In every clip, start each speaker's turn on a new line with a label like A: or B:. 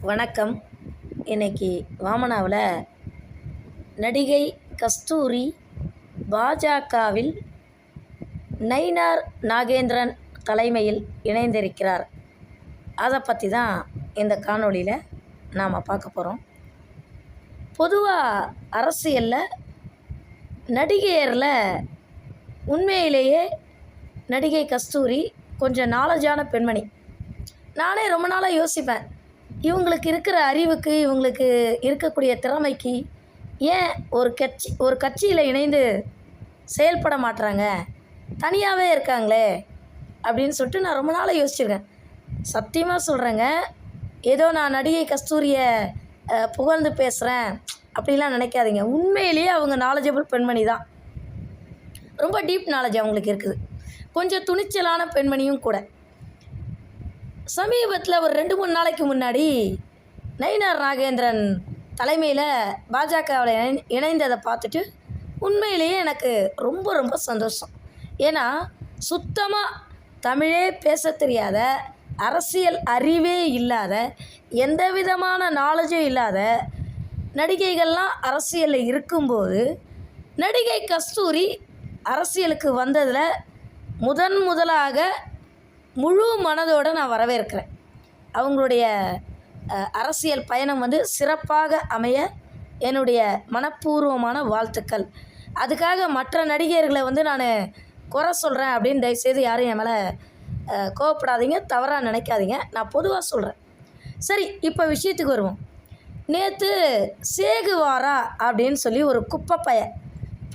A: வணக்கம். இன்னைக்கு வாமனாவில் நடிகை கஸ்தூரி பாஜகவில் நயினார் நாகேந்திரன் தலைமையில் இணைந்திருக்கிறார். அதை பற்றி தான் இந்த காணொளியில் நாம் பார்க்க போகிறோம். பொதுவாக அரசியலில் நடிகையரில் உண்மையிலேயே நடிகை கஸ்தூரி கொஞ்சம் நாலேஜான பெண்மணி. நானே ரொம்ப நாளாக யோசிப்பேன், இவங்களுக்கு இருக்கிற அறிவுக்கு, இவங்களுக்கு இருக்கக்கூடிய திறமைக்கு ஏன் ஒரு கட்சியில் இணைந்து செயல்பட மாட்டுறாங்க, தனியாகவே இருக்காங்களே அப்படின்னு சொல்லிட்டு நான் ரொம்ப நாளாக யோசிச்சிருக்கேன். சத்தியமாக சொல்கிறேங்க, ஏதோ நான் நடிகை கஸ்தூரியை புகழ்ந்து பேசுகிறேன் அப்படிலாம் நினைக்காதீங்க. உண்மையிலேயே அவங்க நாலேஜபிள் பெண்மணி தான். ரொம்ப டீப் நாலேஜ் அவங்களுக்கு இருக்குது. கொஞ்சம் துணிச்சலான பெண்மணியும் கூட. சமீபத்தில் ஒரு 2-3 நாளைக்கு முன்னாடி நயினார் நாகேந்திரன் தலைமையில் பாஜகவில் இணைந்ததை பார்த்துட்டு உண்மையிலேயே எனக்கு ரொம்ப ரொம்ப சந்தோஷம். ஏன்னா சுத்தமாக தமிழே பேச தெரியாத, அரசியல் அறிவே இல்லாத, எந்த விதமான நாலேஜும் இல்லாத நடிகைகள்லாம் அரசியலில் இருக்கும்போது நடிகை கஸ்தூரி அரசியலுக்கு வந்ததில் முதலாக முழு மனதோடு நான் வரவேற்கிறேன். அவங்களுடைய அரசியல் பயணம் சிறப்பாக அமைய என்னுடைய மனப்பூர்வமான வாழ்த்துக்கள். அதுக்காக மற்ற நடிகர்களை நான் குறை சொல்கிறேன் அப்படின்னு தயவுசெய்து யாரும் என் மேலே கோவப்படாதீங்க, தவறாக நினைக்காதீங்க. நான் பொதுவாக சொல்கிறேன். சரி, இப்போ விஷயத்துக்கு வருவோம். நேற்று சேகுவாரா அப்படின்னு சொல்லி ஒரு குப்பை பைய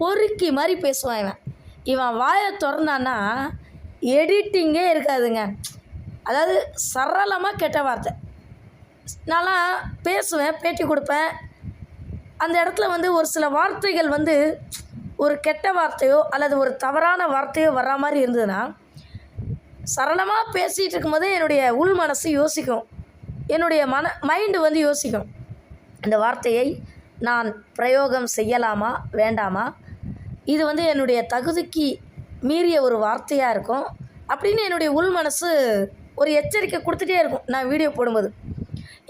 A: பொறுக்கி மாதிரி பேசுவான். இவன் வாயை திறந்தான்னா எடிட்டிங்கே இருக்காதுங்க. அதாவது சரளமாக கெட்ட வார்த்தை. நான்லாம் பேசுவேன், பேட்டி கொடுப்பேன். அந்த இடத்துல ஒரு சில வார்த்தைகள் ஒரு கெட்ட வார்த்தையோ அல்லது ஒரு தவறான வார்த்தையோ வர்ற மாதிரி இருந்ததுன்னா, சரளமாக பேசிகிட்டு இருக்கும்போதே என்னுடைய உள் மனசு யோசிக்கும், என்னுடைய மைண்டு யோசிக்கும், இந்த வார்த்தையை நான் பிரயோகம் செய்யலாமா வேண்டாமா, இது என்னுடைய தகுதிக்கு மீறிய ஒரு வார்த்தையாக இருக்கும் அப்படின்னு என்னுடைய உள் மனசு ஒரு எச்சரிக்கை கொடுத்துட்டே இருக்கும் நான் வீடியோ போடும்போது.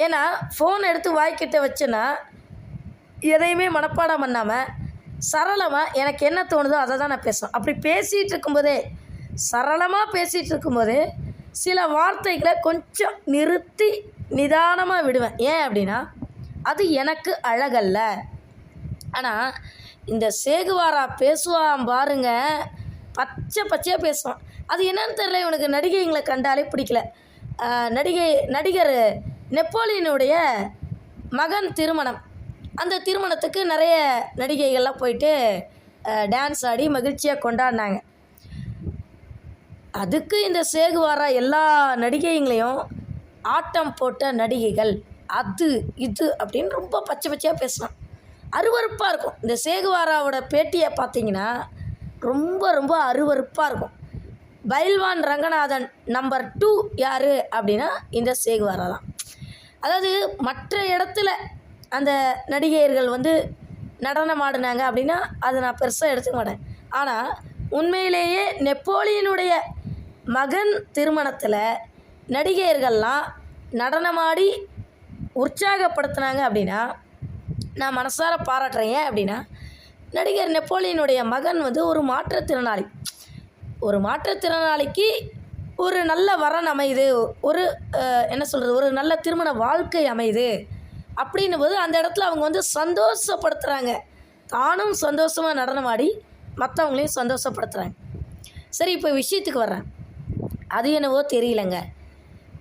A: ஏன்னா ஃபோன் எடுத்து வாய்க்கிட்ட வச்சேன்னா எதையுமே மனப்பாடம் பண்ணாமல் சரளமாக எனக்கு என்ன தோணுதோ அதை தான் நான் பேசுவேன். அப்படி பேசிகிட்டு இருக்கும்போதே, சரளமாக பேசிகிட்டு இருக்கும்போது சில வார்த்தைகளை கொஞ்சம் நிறுத்தி நிதானமாக விடுவேன். ஏன் அப்படின்னா அது எனக்கு அழகல்ல. ஆனால் இந்த சேகுவாரா பேசுவான் பாருங்க, பச்சையாக பேசுவான். அது என்னன்னு தெரியல, இவனுக்கு நடிகைங்களை கண்டாலே பிடிக்கல. நடிகர் நெப்போலியனுடைய மகன் திருமணம், அந்த திருமணத்துக்கு நிறைய நடிகைகள்லாம் போயிட்டு டான்ஸ் ஆடி மகிழ்ச்சியாக கொண்டாடினாங்க. அதுக்கு இந்த சேகுவாரா எல்லா நடிகைங்களையும் ஆட்டம் போட்ட நடிகைகள் அது இது அப்படின்னு ரொம்ப பச்சையாக பேசுவான். அருவருப்பாக இருக்கும். இந்த சேகுவாராவோட பேட்டியை பார்த்தீங்கன்னா ரொம்ப ரொம்ப அருவருப்பாக இருக்கும். பைல்வான் ரங்கநாதன் நம்பர் 2 யார் அப்படின்னா இந்த சேகுவாரா தான். அதாவது மற்ற இடத்துல அந்த நடிகையர்கள் நடனம் ஆடினாங்க அப்படின்னா அதை நான் பெருசாக எடுத்துக்க மாட்டேன். ஆனால் உண்மையிலேயே நெப்போலியனுடைய மகன் திருமணத்தில் நடிகையர்கள்லாம் நடனமாடி உற்சாகப்படுத்தினாங்க அப்படின்னா நான் மனசார பாராட்டுறேன். ஏன் அப்படின்னா நடிகர் நெப்போலியனுடைய மகன் ஒரு மாற்றுத்திறனாளி. ஒரு மாற்றுத்திறனாளிக்கு ஒரு நல்ல வரன் அமையுது, ஒரு ஒரு நல்ல திருமண வாழ்க்கை அமையுது அப்படின்னும் போது அந்த இடத்துல அவங்க சந்தோஷப்படுத்துகிறாங்க. தானும் சந்தோஷமாக நடனமாடி மற்றவங்களையும் சந்தோஷப்படுத்துகிறாங்க. சரி, இப்போ விஷயத்துக்கு வர்றேன். அது என்னவோ தெரியலங்க,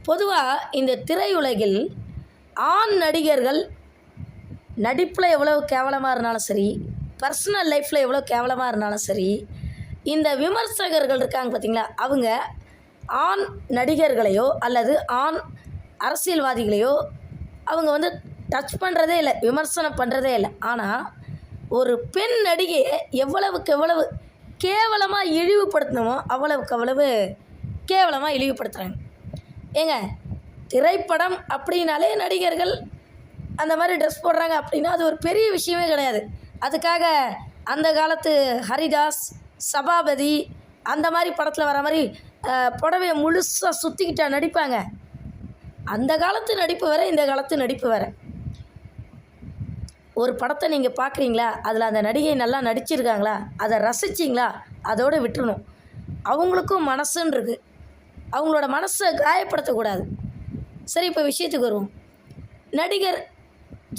A: பொதுவாக இந்த திரையுலகில் ஆண் நடிகர்கள் நடிப்பில் எவ்வளோ கேவலமாக இருந்தாலும் சரி, பர்சனல் லைஃப்பில் எவ்வளோ கேவலமாக இருந்தாலும் சரி, இந்த விமர்சகர்கள் இருக்காங்க பார்த்திங்களா, அவங்க ஆண் நடிகர்களையோ அல்லது ஆண் அரசியல்வாதிகளையோ அவங்க டச் பண்ணுறதே இல்லை, விமர்சனம் பண்ணுறதே இல்லை. ஆனால் ஒரு பெண் நடிகையை எவ்வளவுக்கு எவ்வளவு கேவலமாக இழிவுபடுத்தணுமோ அவ்வளவுக்கு அவ்வளவு கேவலமாக இழிவுபடுத்துகிறாங்க. ஏங்க, திரைப்படம் அப்படின்னாலே நடிகர்கள் அந்த மாதிரி ட்ரெஸ் போடுறாங்க அப்படின்னா அது ஒரு பெரிய விஷயமே கிடையாது. அதுக்காக அந்த காலத்து ஹரிதாஸ், சபாபதி அந்த மாதிரி படத்தில் வர மாதிரி புடவையை முழுசாக சுற்றிக்கிட்டா நடிப்பாங்க. அந்த காலத்து நடிப்பு வேறு, இந்த காலத்து நடிப்பு வேறு. ஒரு படத்தை நீங்கள் பார்க்குறீங்களா, அதில் அந்த நடிகை நல்லா நடிச்சிருக்காங்களா, அதை ரசிச்சிங்களா, அதோடு விட்டுறணும். அவங்களுக்கும் மனசுன்னு இருக்குது, அவங்களோட மனசை காயப்படுத்தக்கூடாது. சரி, இப்போ விஷயத்துக்கு வருவோம். நடிகர்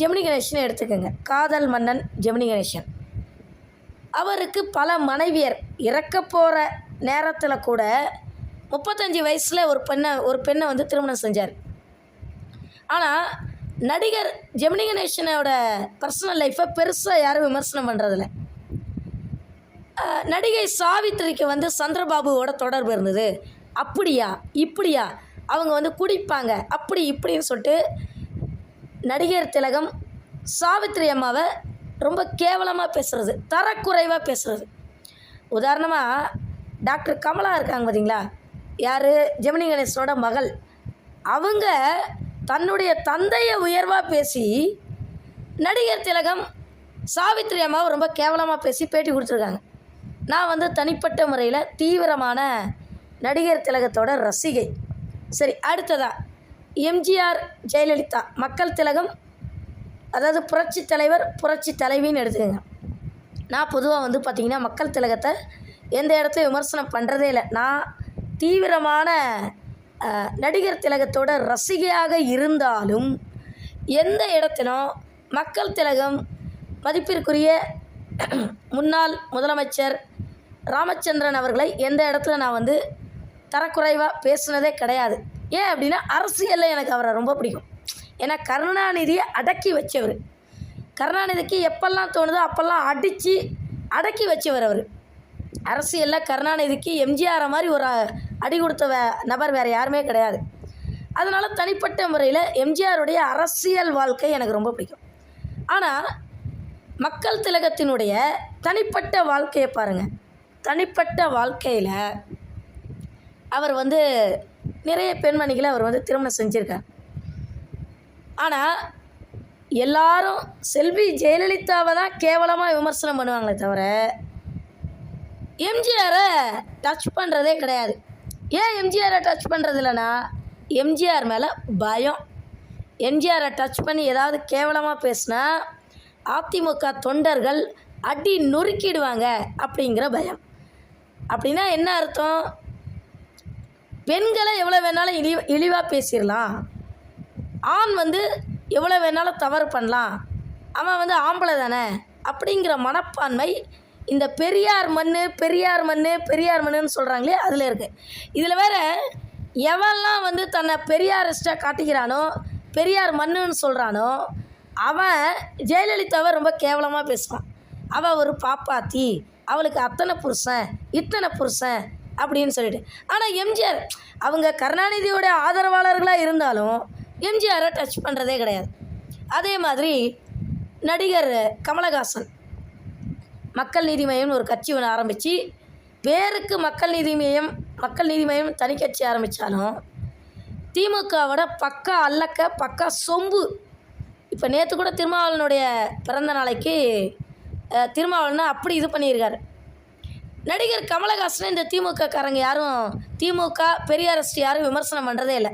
A: ஜெமினி கணேசனை எடுத்துக்கோங்க. காதல் மன்னன் ஜெமினி கணேசன். அவருக்கு பல மனைவியர். இறக்க போகிற நேரத்தில் கூட 35 வயசில் ஒரு பெண்ணை வந்து திருமணம் செஞ்சார். ஆனால் நடிகர் ஜெமினி கணேசனோட பர்சனல் லைஃப்பை பெருசாக யாரும் விமர்சனம் பண்ணுறதில்ல. நடிகை சாவித்திரிக்கு வந்து சந்திரபாபுவோட தொடர்பு இருந்தது, அப்படியா இப்படியா, அவங்க வந்து குடிப்பாங்க, அப்படி இப்படின்னு சொல்லிட்டு நடிகர் திலகம் சாவித்திரி அம்மாவை ரொம்ப கேவலமாக பேசுகிறது, தரக்குறைவாக பேசுகிறது. உதாரணமாக டாக்டர் கமலா இருக்காங்க பார்த்தீங்களா, யார், ஜெமினி கணேசனோட மகள். அவங்க தன்னுடைய தந்தையை உயர்வாக பேசி நடிகர் திலகம் சாவித்திரி அம்மாவை ரொம்ப கேவலமாக பேசி பேட்டி கொடுத்துருக்காங்க. நான் வந்து தனிப்பட்ட முறையில் தீவிரமான நடிகர் திலகத்தோட ரசிகை. சரி, அடுத்ததாக எம்ஜிஆர் ஜெயலலிதா, மக்கள் திலகம், அதாவது புரட்சி தலைவர் புரட்சி தலைவின்னு எடுத்துக்கோங்க. நான் பொதுவாக வந்து பார்த்திங்கன்னா மக்கள் திலகத்தை எந்த இடத்துல விமர்சனம் பண்ணுறதே இல்லை. நான் தீவிரமான நடிகர் திலகத்தோட ரசிகையாக இருந்தாலும் எந்த இடத்திலும் மக்கள் திலகம் மதிப்பிற்குரிய முன்னாள் முதலமைச்சர் ராமச்சந்திரன் அவர்களை எந்த இடத்துல நான் வந்து தரக்குறைவாக பேசுனதே கிடையாது. ஏன் அப்படின்னா, அரசியலில் எனக்கு அவரை ரொம்ப பிடிக்கும். ஏன்னா கருணாநிதியை அடக்கி வச்சவர். கருணாநிதிக்கு எப்பெல்லாம் தோணுதோ அப்போல்லாம் அடக்கி வச்சவர் அவர். அரசியலில் கருணாநிதிக்கு எம்ஜிஆரை மாதிரி ஒரு அடி கொடுத்த நபர் வேறு யாருமே கிடையாது. அதனால் தனிப்பட்ட முறையில் எம்ஜிஆருடைய அரசியல் வாழ்க்கை எனக்கு ரொம்ப பிடிக்கும். ஆனால் மக்கள் திலகத்தினுடைய தனிப்பட்ட வாழ்க்கையை பாருங்கள். தனிப்பட்ட வாழ்க்கையில் அவர் வந்து நிறைய பெண்மணிகளை அவர் வந்து திருமணம் செஞ்சுருக்கார். ஆனால் எல்லாரும் செல்வி ஜெயலலிதாவை தான் கேவலமாக விமர்சனம் பண்ணுவாங்களே தவிர எம்ஜிஆரை டச் பண்ணுறதே கிடையாது. ஏன் எம்ஜிஆரை டச் பண்ணுறது இல்லைன்னா, எம்ஜிஆர் மேலே பயம். எம்ஜிஆரை டச் பண்ணி ஏதாவது கேவலமாக பேசினா அதிமுக தொண்டர்கள் அடி நொறுக்கிடுவாங்க அப்படிங்கிற பயம். அப்படின்னா என்ன அர்த்தம்? பெண்களை எவ்வளோ வேணாலும் இழிவாக பேசிடலாம், ஆண் வந்து எவ்வளோ வேணாலும் தவறு பண்ணலாம், அவன் வந்து ஆம்பளை தானே அப்படிங்கிற மனப்பான்மை இந்த பெரியார் மண்ணுன்னு சொல்கிறாங்களே அதில் இருக்குது. இதில் வேறு எவன்லாம் வந்து தன்னை பெரியாரிஸ்டாக காட்டிக்கிறானோ, பெரியார் மண்ணுன்னு சொல்கிறானோ, அவன் ஜெயலலிதாவை ரொம்ப கேவலமாக பேசுவான். அவள் ஒரு பாப்பாத்தி, அவளுக்கு அத்தனை புருஷன் இத்தனை புருஷன் அப்படின்னு சொல்லிட்டு. ஆனால் எம்ஜிஆர் அவங்க கருணாநிதியோட ஆதரவாளர்களாக இருந்தாலும் எம்ஜிஆரை டச் பண்ணுறதே கிடையாது. அதே மாதிரி நடிகர் கமலஹாசன் மக்கள் நீதி மையம்னு ஒரு கட்சி ஒன்று ஆரம்பித்து, பேருக்கு மக்கள் நீதி மையம் தனி கட்சி ஆரம்பித்தாலும் திமுகவோட பக்கா அல்லக்க பக்கா சொம்பு. இப்போ நேற்று கூட திருமாவளவனுடைய பிறந்த நாளைக்கு திருமாவளவன் அப்படி இது பண்ணியிருக்காரு. நடிகர் கமலஹாசனை இந்த திமுககாரங்க யாரும், திமுக பெரியாரிஸ்ட் யாரும் விமர்சனம் பண்ணுறதே இல்லை.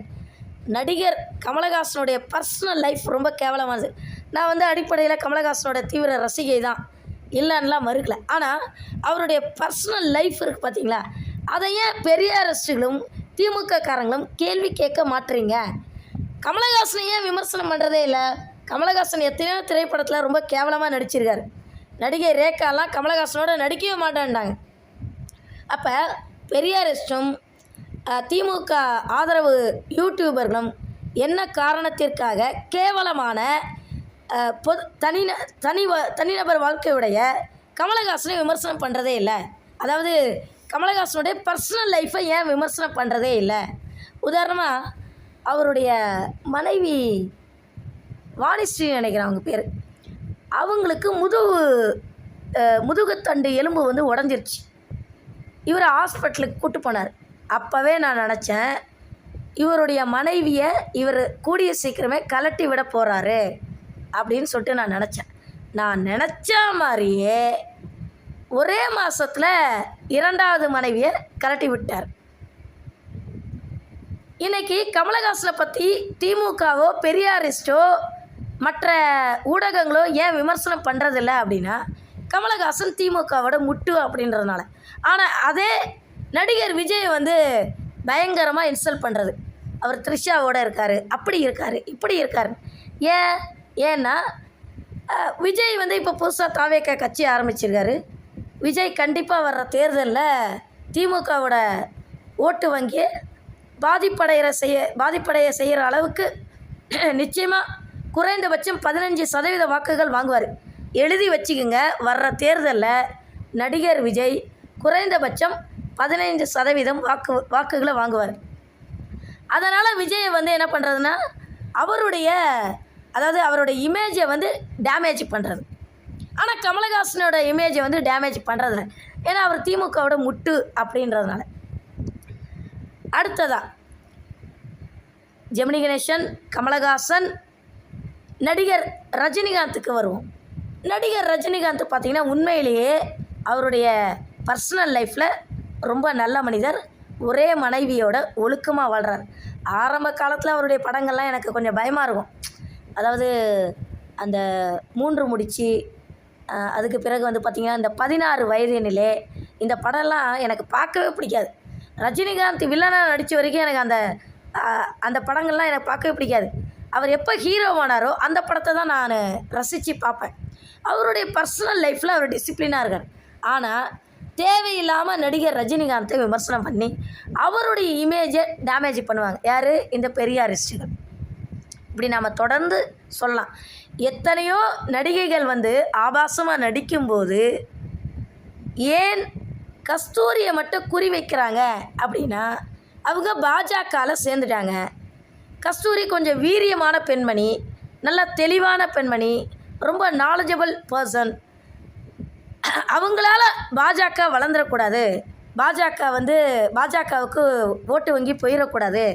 A: நடிகர் கமலஹாசனுடைய பர்சனல் லைஃப் ரொம்ப கேவலமானது. நான் வந்து அடிப்படையில் கமலஹாசனோட தீவிர ரசிகை தான், இல்லைன்னுலாம் மறுக்கல. ஆனால் அவருடைய பர்சனல் லைஃப் இருக்குது பார்த்தீங்களா, அதை ஏன் பெரியாரிஸ்டுகளும் திமுககாரங்களும் கேள்வி கேட்க மாட்டுறீங்க? கமலஹாசனை ஏன் விமர்சனம் பண்ணுறதே இல்லை? கமலஹாசன் எத்தனையோ திரைப்படத்தில் ரொம்ப கேவலமாக நடிச்சிருக்காரு. நடிகை ரேகாலாம் கமலஹாசனோட நடிக்கவே மாட்டேன்ட்டாங்க. அப்போ பெரியாரிஸ்டும் திமுக ஆதரவு யூடியூபர்களும் என்ன காரணத்திற்காக கேவலமான தனிநபர் வாழ்க்கையுடைய கமலஹாசனை விமர்சனம் பண்ணுறதே இல்லை? அதாவது கமலஹாசனுடைய பர்சனல் லைஃப்பை ஏன் விமர்சனம் பண்ணுறதே இல்லை? உதாரணமாக அவருடைய மனைவி வாணிஸ்ரீ நினைக்கிறேன் அவங்க பேர், அவங்களுக்கு முதுகுத்தண்டு எலும்பு வந்து உடஞ்சிருச்சு. இவர் ஹாஸ்பிட்டலுக்கு கூட்டு போனார். அப்போவே நான் நினச்சேன், இவருடைய மனைவியை இவர் கூடிய சீக்கிரமே கலட்டி விட போகிறாரு அப்படின்னு சொல்லிட்டு நான் நினச்ச மாதிரியே ஒரே மாதத்தில் 2வது மனைவியை கலட்டி விட்டார். இன்றைக்கி கமலஹாசனை பற்றி திமுகவோ பெரியாரிஸ்டோ மற்ற ஊடகங்களோ ஏன் விமர்சனம் பண்ணுறதில்ல அப்படின்னா, கமலஹாசன் திமுகவோட முட்டு அப்படின்றதுனால. ஆனால் அதே நடிகர் விஜய் வந்து பயங்கரமாக இன்சல்ட் பண்ணுறது. அவர் த்ரிஷாவோட இருக்கார், அப்படி இருக்கார், இப்படி இருக்கார். ஏன்னா விஜய் வந்து இப்போ புதுசாக தாவேக கட்சி ஆரம்பிச்சிருக்காரு. விஜய் கண்டிப்பாக வர்ற தேர்தலில் திமுகவோட ஓட்டு வங்கியை பாதிப்படைய செய்கிற அளவுக்கு நிச்சயமாக குறைந்தபட்சம் 15% வாக்குகள் வாங்குவார். எழுதி வச்சுக்கோங்க, வர்ற தேர்தலில் நடிகர் விஜய் குறைந்தபட்சம் 15% வாக்குகளை வாங்குவார். அதனால் விஜய் வந்து என்ன பண்ணுறதுன்னா, அவருடைய இமேஜை வந்து டேமேஜ் பண்ணுறது. ஆனால் கமலஹாசனோட இமேஜை வந்து டேமேஜ் பண்ணுறதில்ல, ஏன்னா அவர் திமுகவோட முட்டு அப்படின்றதுனால. அடுத்ததா ஜெமினி கணேசன், கமலஹாசன், நடிகர் ரஜினிகாந்துக்கு வருவோம். நடிகர் ரஜினிகாந்த் பார்த்திங்கன்னா உண்மையிலேயே அவருடைய பர்சனல் லைஃப்பில் ரொம்ப நல்ல மனிதர். ஒரே மனைவியோட ஒழுக்கமாக வாழ்கிறார். ஆரம்ப காலத்தில் அவருடைய படங்கள்லாம் எனக்கு கொஞ்சம் பயமாக இருக்கும். அதாவது அந்த 3 முடிச்சு, அதுக்கு பிறகு வந்து பார்த்திங்கன்னா இந்த 16 வயதினிலே, இந்த படம்லாம் எனக்கு பார்க்கவே பிடிக்காது. ரஜினிகாந்த் வில்லனாக நடித்த வரைக்கும் எனக்கு அந்த படங்கள்லாம் எனக்கு பார்க்கவே பிடிக்காது. அவர் எப்போ ஹீரோவானாரோ அந்த படத்தை தான் நான் ரசித்து பார்ப்பேன். அவருடைய பர்சனல் லைஃப்பில் அவர் டிசிப்ளினாக இருக்கார். ஆனால் தேவையில்லாமல் நடிகர் ரஜினிகாந்தை விமர்சனம் பண்ணி அவருடைய இமேஜை டேமேஜ் பண்ணுவாங்க. யார்? இந்த பெரியாரிஸ்டுகள். இப்படி நாம் தொடர்ந்து சொல்லலாம். எத்தனையோ நடிகைகள் வந்து ஆபாசமாக நடிக்கும்போது ஏன் கஸ்தூரியை மட்டும் குறி வைக்கிறாங்க அப்படின்னா, அவங்க பாஜகவில் சேர்ந்துட்டாங்க. கஸ்தூரி கொஞ்சம் வீரியமான பெண்மணி, நல்ல தெளிவான பெண்மணி, ரொம்ப நாலேஜபிள் பர்சன். அவங்களால பாஜக வளர்ந்துடக்கூடாது, பாஜகவுக்கு ஓட்டு வங்கி போயிடக்கூடாது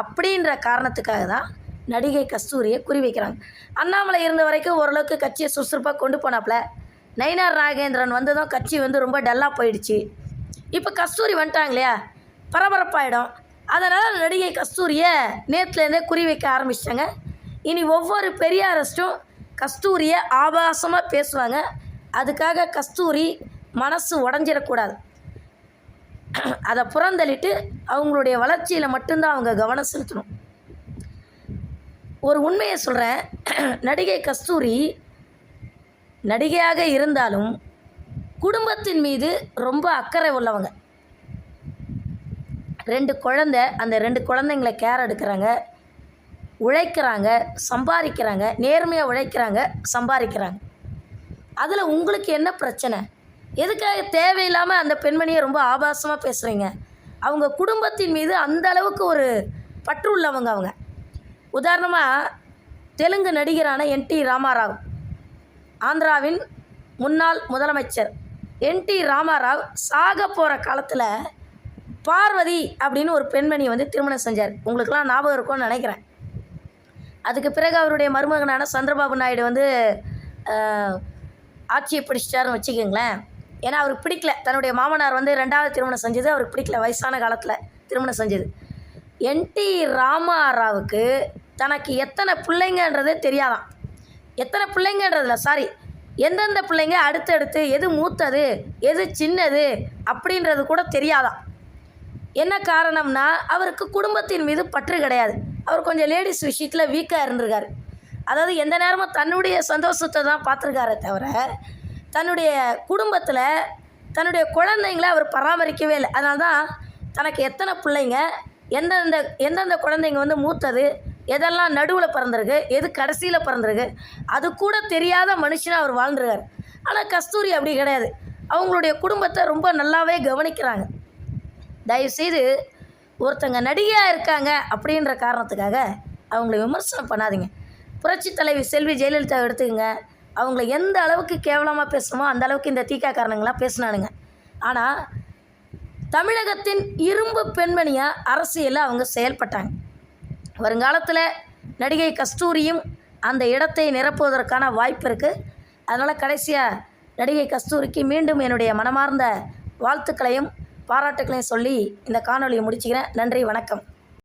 A: அப்படின்ற காரணத்துக்காக தான் நடிகை கஸ்தூரியை குறி வைக்கிறாங்க. அண்ணாமலை இருந்த வரைக்கும் ஓரளவுக்கு கட்சியை சுறுசுறுப்பாக கொண்டு போனாப்புல. நயினார் நாகேந்திரன் வந்ததும் கட்சி வந்து ரொம்ப டல்லாக போயிடுச்சு. இப்போ கஸ்தூரி வந்துட்டாங்க இல்லையா, பரபரப்பாயிடும். அதனால் நடிகை கஸ்தூரியை நேற்றுலேருந்தே குறி வைக்க ஆரம்பிச்சிட்டாங்க. இனி ஒவ்வொரு பெரியாரிஸ்ட்டும் கஸ்தூரியை ஆபாசமாக பேசுவாங்க. அதுக்காக கஸ்தூரி மனசு உடஞ்சிடக்கூடாது. அதை புறந்தள்ளிட்டு அவங்களுடைய வளர்ச்சியில் மட்டும்தான் அவங்க கவனம் செலுத்தணும். ஒரு உண்மையை சொல்கிறேன், நடிகை கஸ்தூரி நடிகையாக இருந்தாலும் குடும்பத்தின் மீது ரொம்ப அக்கறை உள்ளவங்க. 2 குழந்தை, அந்த 2 குழந்தைங்களை கேர் எடுக்கிறாங்க, உழைக்கிறாங்க, சம்பாதிக்கிறாங்க, நேர்மையாக உழைக்கிறாங்க, சம்பாதிக்கிறாங்க. அதில் உங்களுக்கு என்ன பிரச்சனை? எதுக்காக தேவையில்லாமல் அந்த பெண்மணியை ரொம்ப ஆபாசமாக பேசுகிறீங்க? அவங்க குடும்பத்தின் மீது அந்த அளவுக்கு ஒரு பற்று உள்ளவங்க அவங்க. உதாரணமாக தெலுங்கு நடிகரான NT ராமாராவ், ஆந்திராவின் முன்னாள் முதலமைச்சர் NT ராமாராவ் சாக போகிற காலத்தில் பார்வதி அப்படின்னு ஒரு பெண்மணியை வந்து திருமணம் செஞ்சார். உங்களுக்கெல்லாம் ஞாபகம் இருக்கும்னு நினைக்கிறேன். அதுக்கு பிறகு அவருடைய மருமகனான சந்திரபாபு நாயுடு வந்து ஆட்சியை பிடிச்சிட்டாருன்னு வச்சுக்கோங்களேன். ஏன்னா அவருக்கு பிடிக்கல, தன்னுடைய மாமனார் வந்து 2வது திருமணம் செஞ்சது அவருக்கு பிடிக்கல, வயசான காலத்தில் திருமணம் செஞ்சது. NT ராமாராவுக்கு தனக்கு எத்தனை பிள்ளைங்கன்றதே தெரியாதான். எத்தனை பிள்ளைங்கன்றதில்ல, எந்தெந்த பிள்ளைங்க அடுத்தடுத்து, எது மூத்தது எது சின்னது அப்படின்றது கூட தெரியாதான். என்ன காரணம்னா, அவருக்கு குடும்பத்தின் மீது பற்று கிடையாது. அவர் கொஞ்சம் லேடிஸ் விஷயத்தில் வீக்காக இருந்திருக்காரு. அதாவது எந்த நேரமும் தன்னுடைய சந்தோஷத்தை தான் பார்த்துருக்காரே தவிர தன்னுடைய குடும்பத்தில் தன்னுடைய குழந்தைங்களை அவர் பராமரிக்கவே இல்லை. அதனால தான் தனக்கு எத்தனை பிள்ளைங்க, எந்தெந்த குழந்தைங்க வந்து மூத்தது, எதெல்லாம் நடுவில் பிறந்திருக்கு, எது கடைசியில் பிறந்திருக்கு, அது கூட தெரியாத மனுஷனாக அவர் வாழ்ந்துருக்கார். ஆனால் கஸ்தூரி அப்படி கிடையாது. அவங்களுடைய குடும்பத்தை ரொம்ப நல்லாவே கவனிக்கிறாங்க. தயவுசெய்து ஒருத்தங்க நடிகையாக இருக்காங்க அப்படின்ற காரணத்துக்காக அவங்கள விமர்சனம் பண்ணாதீங்க. புரட்சி தலைவி செல்வி ஜெயலலிதா எடுத்துக்கங்க, அவங்கள எந்த அளவுக்கு கேவலமாக பேசணுமோ அந்த அளவுக்கு இந்த தீக்காக்காரனுங்களாம் பேசினானுங்க. ஆனால் தமிழகத்தின் இரும்பு பெண்மணியாக அரசியலில் அவங்க செயல்பட்டாங்க. வருங்காலத்தில் நடிகை கஸ்தூரியும் அந்த இடத்தை நிரப்புவதற்கான வாய்ப்பு இருக்குது. அதனால் கடைசியாக நடிகை கஸ்தூரிக்கு மீண்டும் என்னுடைய மனமார்ந்த வாழ்த்துக்களையும் பாராட்டுக்களையும் சொல்லி இந்த காணொலியை முடிச்சுக்கிறேன். நன்றி, வணக்கம்.